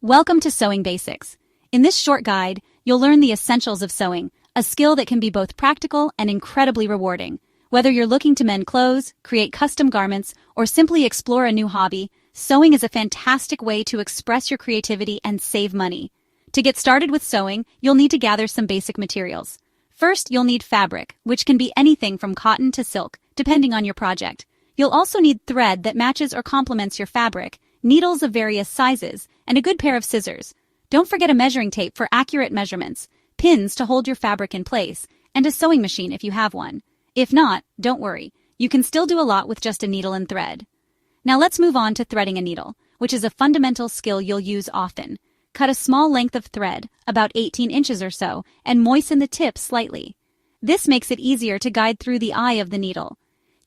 Welcome to Sewing Basics. In this short guide, you'll learn the essentials of sewing, a skill that can be both practical and incredibly rewarding. Whether you're looking to mend clothes, create custom garments, or simply explore a new hobby, sewing is a fantastic way to express your creativity and save money. To get started with sewing, you'll need to gather some basic materials. First, you'll need fabric, which can be anything from cotton to silk, depending on your project. You'll also need thread that matches or complements your fabric, needles of various sizes, and a good pair of scissors. Don't forget a measuring tape for accurate measurements, pins to hold your fabric in place, and a sewing machine if you have one. If not, don't worry. You can still do a lot with just a needle and thread. Now let's move on to threading a needle, which is a fundamental skill you'll use often. Cut a small length of thread, about 18 inches or so, and moisten the tip slightly. This makes it easier to guide through the eye of the needle.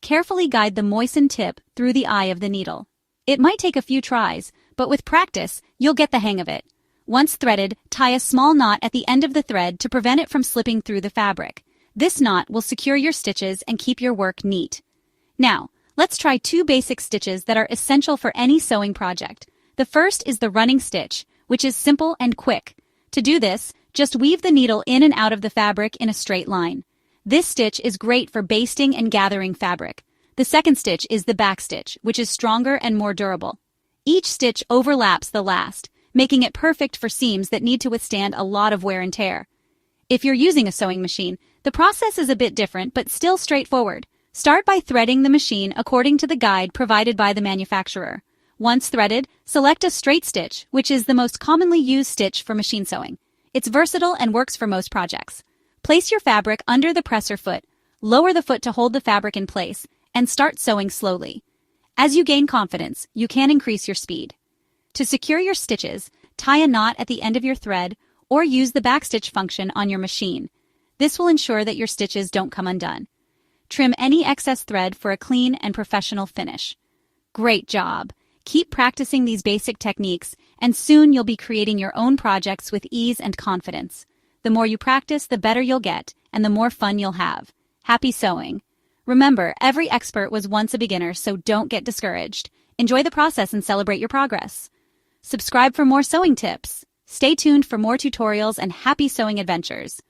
Carefully guide the moistened tip through the eye of the needle. It might take a few tries, but with practice, you'll get the hang of it. Once threaded, tie a small knot at the end of the thread to prevent it from slipping through the fabric. This knot will secure your stitches and keep your work neat. Now, let's try two basic stitches that are essential for any sewing project. The first is the running stitch, which is simple and quick. To do this, just weave the needle in and out of the fabric in a straight line. This stitch is great for basting and gathering fabric. The second stitch is the back stitch, which is stronger and more durable. Each stitch overlaps the last, making it perfect for seams that need to withstand a lot of wear and tear. If you're using a sewing machine, the process is a bit different but still straightforward. Start by threading the machine according to the guide provided by the manufacturer. Once threaded, select a straight stitch, which is the most commonly used stitch for machine sewing. It's versatile and works for most projects. Place your fabric under the presser foot, lower the foot to hold the fabric in place, and start sewing slowly. As you gain confidence, you can increase your speed. To secure your stitches, tie a knot at the end of your thread or use the backstitch function on your machine. This will ensure that your stitches don't come undone. Trim any excess thread for a clean and professional finish. Great job! Keep practicing these basic techniques, and soon you'll be creating your own projects with ease and confidence. The more you practice, the better you'll get, and the more fun you'll have. Happy sewing! Remember, every expert was once a beginner, so don't get discouraged. Enjoy the process and celebrate your progress. Subscribe for more sewing tips. Stay tuned for more tutorials and happy sewing adventures.